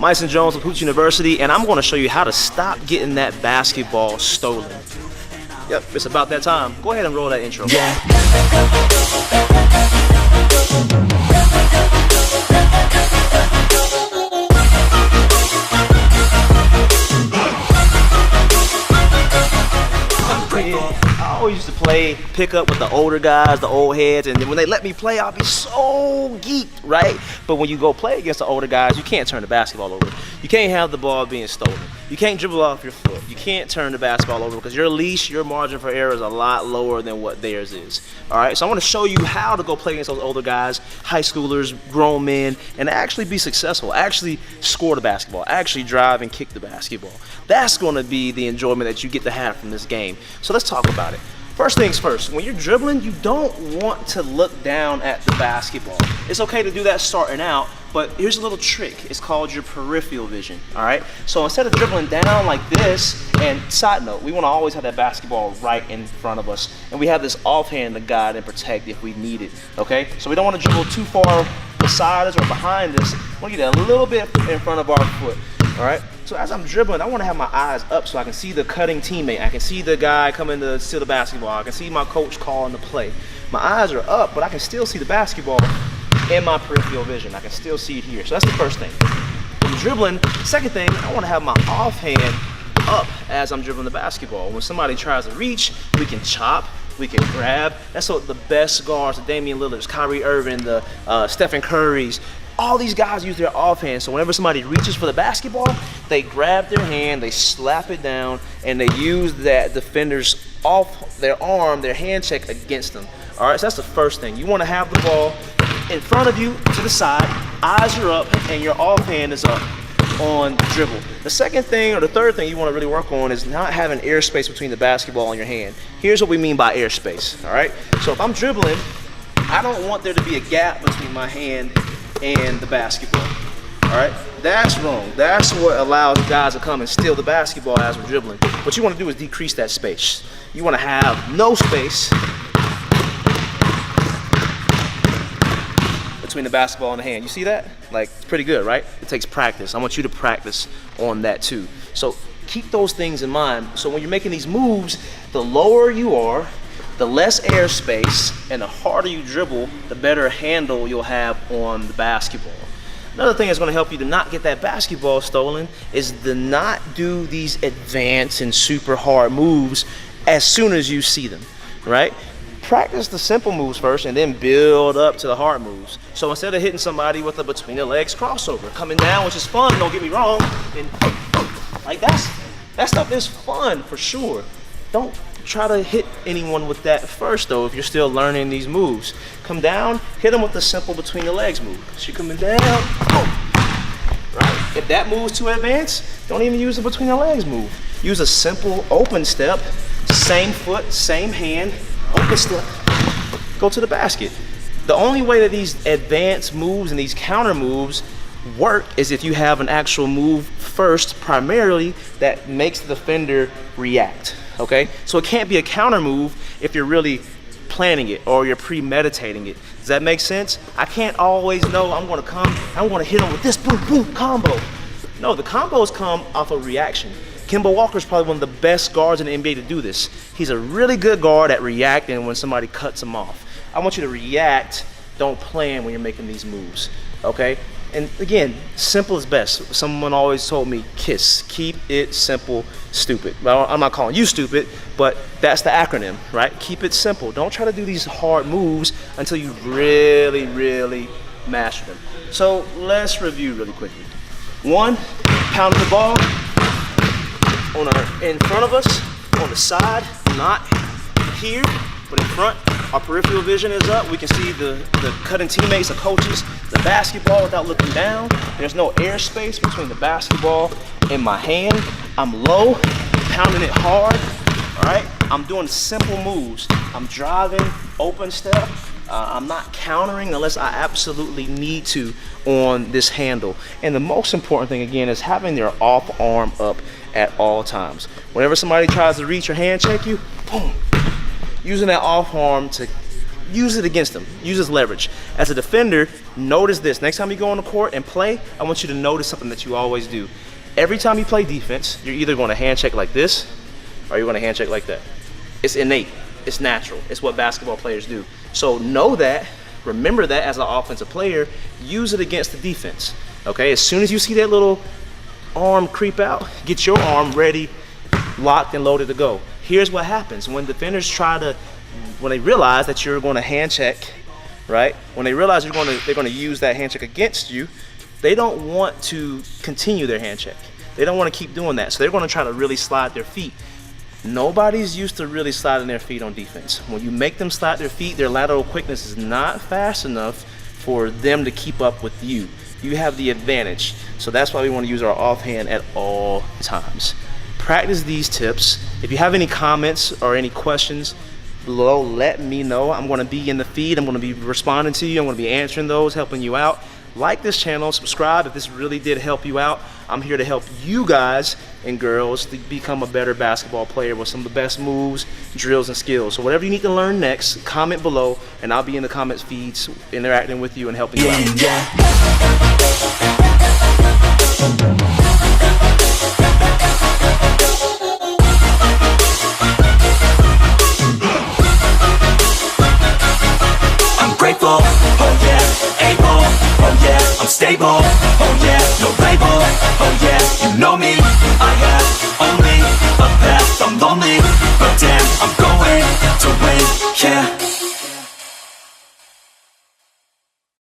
Myson Jones with Hoops University, and I'm going to show you how to stop getting that basketball stolen. Yep, it's about that time. Go ahead and roll that intro. Yeah. I always used to play pickup with the older guys, the old heads, and then when they let me play, I'll be so geeked, right? But when you go play against the older guys, you can't turn the basketball over. You can't have the ball being stolen. You can't dribble off your foot. You can't turn the basketball over because your leash, your margin for error is a lot lower than what theirs is. All right, so I want to show you how to go play against those older guys, high schoolers, grown men, and actually be successful, actually score the basketball, actually drive and kick the basketball. That's going to be the enjoyment that you get to have from this game. So let's talk about it. First things first, when you're dribbling, you don't want to look down at the basketball. It's okay to do that starting out, but here's a little trick. It's called your peripheral vision, all right? So instead of dribbling down like this, and side note, we want to always have that basketball right in front of us, and we have this offhand to guide and protect if we need it, okay? So we don't want to dribble too far beside us or behind us. We want to get a little bit in front of our foot, all right? So as I'm dribbling, I want to have my eyes up so I can see the cutting teammate. I can see the guy coming to steal the basketball. I can see my coach calling the play. My eyes are up, but I can still see the basketball in my peripheral vision. I can still see it here. So that's the first thing. I'm dribbling. Second thing, I want to have my offhand up as I'm dribbling the basketball. When somebody tries to reach, we can chop, we can grab. That's what the best guards, the Damian Lillards, Kyrie Irving, the Stephen Currys, all these guys use their offhand. So whenever somebody reaches for the basketball, they grab their hand, they slap it down, and they use that defender's off their arm, their hand check against them. All right, so that's the first thing. You want to have the ball in front of you to the side, eyes are up, and your offhand is up on dribble. The second thing or the third thing you want to really work on is not having airspace between the basketball and your hand. Here's what we mean by airspace, all right? So if I'm dribbling, I don't want there to be a gap between my hand and the basketball, all right? That's wrong. That's what allows guys to come and steal the basketball as we're dribbling. What you want to do is decrease that space. You want to have no space between the basketball and the hand. You see that? Like, it's pretty good, right? It takes practice. I want you to practice on that too. So keep those things in mind. So when you're making these moves, the lower you are, the less airspace, and the harder you dribble, the better handle you'll have on the basketball. Another thing that's going to help you to not get that basketball stolen is to not do these advanced and super hard moves as soon as you see them, right? Practice the simple moves first and then build up to the hard moves. So instead of hitting somebody with a between the legs crossover, coming down, which is fun, don't get me wrong, and like that stuff is fun for sure. Don't try to hit anyone with that first though if you're still learning these moves. Come down, hit them with the simple between the legs move. So you're coming down, boom. Right? If that move's too advanced, don't even use the between the legs move. Use a simple open step, same foot, same hand, open step, go to the basket. The only way that these advanced moves and these counter moves work is if you have an actual move first, primarily, that makes the defender react, okay? So it can't be a counter move if you're really planning it or you're premeditating it. Does that make sense? I can't always know I'm gonna come, I wanna hit him with this boom, boom, combo. No, the combos come off of reaction. Kemba Walker's probably one of the best guards in the NBA to do this. He's a really good guard at reacting when somebody cuts him off. I want you to react, don't plan when you're making these moves, okay? And again, simple is best. Someone always told me, KISS, keep it simple, stupid. Well, I'm not calling you stupid, but that's the acronym, right? Keep it simple. Don't try to do these hard moves until you really, really master them. So let's review really quickly. 1, pound the ball in front of us, on the side, not here, but in front. Our peripheral vision is up. We can see the cutting teammates, the coaches, the basketball without looking down. There's no airspace between the basketball and my hand. I'm low, pounding it hard, all right? I'm doing simple moves. I'm driving, open step. I'm not countering unless I absolutely need to on this handle. And the most important thing, again, is having their off arm up at all times. Whenever somebody tries to reach or hand check you, boom, using that off arm to use it against them. Use as leverage. As a defender, notice this. Next time you go on the court and play, I want you to notice something that you always do. Every time you play defense, you're either going to hand check like this or you're going to hand check like that. It's innate. It's natural. It's what basketball players do. So know that. Remember that as an offensive player. Use it against the defense. Okay? As soon as you see that little arm creep out, get your arm ready, locked and loaded to go. Here's what happens when defenders when they realize that you're going to hand check, right? When they realize they're going to use that hand check against you, they don't want to continue their hand check. They don't want to keep doing that. So they're going to try to really slide their feet. Nobody's used to really sliding their feet on defense. When you make them slide their feet, their lateral quickness is not fast enough for them to keep up with you. You have the advantage. So that's why we want to use our offhand at all times. Practice these tips. If you have any comments or any questions below, let me know. I'm going to be in the feed. I'm going to be responding to you. I'm going to be answering those, helping you out. Like this channel, subscribe if this really did help you out. I'm here to help you guys and girls to become a better basketball player with some of the best moves, drills, and skills. So whatever you need to learn next, comment below, and I'll be in the comments feeds interacting with you and helping you out. Grateful, oh yeah, able, oh yeah, I'm stable.